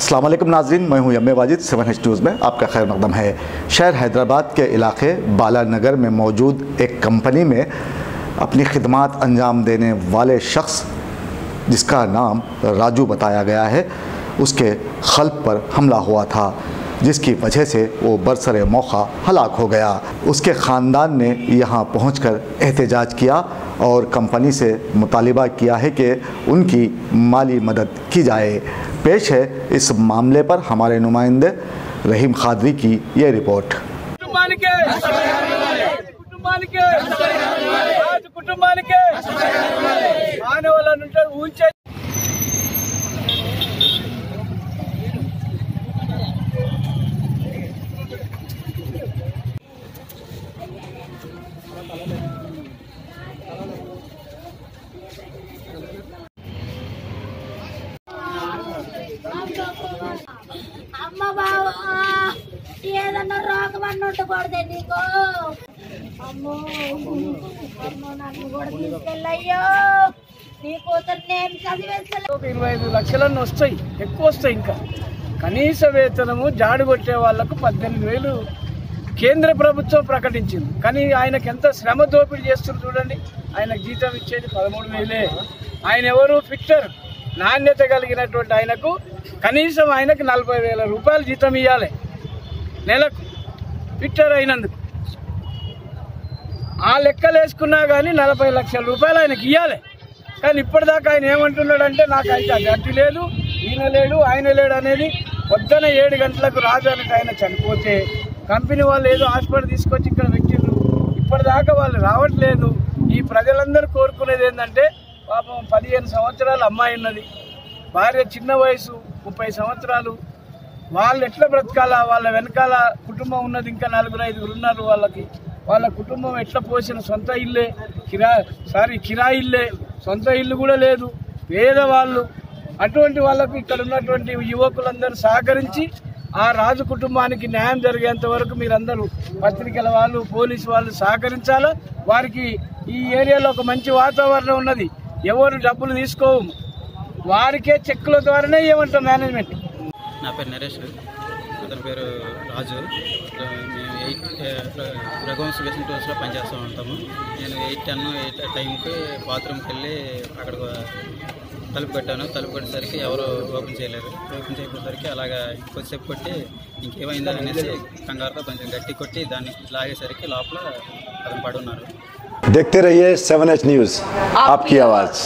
अस्सलाम वालेकुम नाज़रीन, मैं हूं यम्मे वाजिद। 7H न्यूज़ में आपका खैर मकदम है। शहर हैदराबाद के इलाके बालानगर में मौजूद एक कंपनी में अपनी खिदमात अंजाम देने वाले शख्स जिसका नाम राजू बताया गया है, उसके क़ल्ब पर हमला हुआ था, जिसकी वजह से वो बरसरे मौका हलाक हो गया। उसके ख़ानदान ने यहाँ पहुँचकर एहतजाज किया और कंपनी से मुतालिबा किया है कि उनकी माली मदद की जाए। पेश है इस मामले पर हमारे नुमाइंदे रहीम खादरी की ये रिपोर्ट। అమ్మ బావ ఏదన్నా రోగం అన్నట్టు కొడదే నీకు. అమ్మో అమ్మో నన్ను కూడా తీసుకెళ్ళయ్యో. నీ కూతుర్ని ఏం చదివేస్తలే. 25 లక్షలన్నీ వస్తాయి, ఎక్కువ వస్తాయి. ఇంకా కనీస వేతనము జాడు కొట్టే వాళ్లకు 18,000 కేంద్ర ప్రభుత్వం ప్రకటించింది. కానీ ఆయనకు ఎంత శ్రమ దోపిడీ చేస్తున్నారు చూడండి. ఆయనకు జీతం ఇచ్చేది 13,000. ఆయన ఎవరు? ఫిట్టర్. నాణ్యత కలిగినటువంటి ఆయనకు కనీసం ఆయనకు 40,000 రూపాయలు జీతం ఇవ్వాలి నెలకు, ఫిట్టర్ అయినందుకు. ఆ లెక్కలు వేసుకున్నా కానీ 40 లక్షల రూపాయలు ఆయనకి ఇవ్వాలి. కానీ ఇప్పటిదాకా ఆయన ఏమంటున్నాడంటే నాకు అయితే గట్టి లేదు, ఈయన లేడు, ఆయన లేడు అనేది. పొద్దున 7 గంటలకు రాజు అనేది ఆయన చనిపోతే కంపెనీ వాళ్ళు ఏదో హాస్పిటల్ తీసుకొచ్చి ఇక్కడ పెట్టిండ్రు. ఇప్పటిదాకా వాళ్ళు రావట్లేదు. ఈ ప్రజలందరూ కోరుకునేది ఏంటంటే, పాపం 15 సంవత్సరాల అమ్మాయి ఉన్నది, భార్య చిన్న వయసు 30 సంవత్సరాలు. వాళ్ళు ఎట్లా బ్రతకాలా? వాళ్ళ వెనకాల కుటుంబం ఉన్నది, ఇంకా 4-5 ఉన్నారు. వాళ్ళ కుటుంబం ఎట్లా పోసిన? సొంత ఇల్లే కిరాయి ఇల్లే, సొంత ఇల్లు కూడా లేదు, పేదవాళ్ళు. అటువంటి వాళ్ళకు ఇక్కడ ఉన్నటువంటి యువకులందరూ సహకరించి ఆ రాజు కుటుంబానికి న్యాయం జరిగేంత వరకు మీరందరూ పత్రికల వాళ్ళు, పోలీసు వాళ్ళు సహకరించాలా. వారికి ఈ ఏరియాలో ఒక మంచి వాతావరణం ఉన్నది, ఎవరు డబ్బులు తీసుకోము, వారికే చెక్కుల ద్వారానే ఇవ్వమంటాం మేనేజ్మెంట్. నా పేరు నరేష్, అతని పేరు రాజు. మేము 8 రఘువంశ బేసిన్ టూర్స్లో పనిచేస్తూ ఉంటాము. నేను 8:10 టైంకి బాత్రూమ్కి వెళ్ళి అక్కడ తలుపు కట్టాను. తలుపు కొట్టేసరికి ఎవరు ఓపెన్ చేయలేరు. ఓపెన్ చేయకపోయేసరికి అలాగా కొద్దిసేపు కొట్టి ఇంకేమైందా అనేసి కంగారుతో కొంచెం గట్టి కొట్టి దాన్ని లాగేసరికి లోపల అతను పడున్నారు. देखते रहिए 7H न्यूज़, आपकी आवाज़।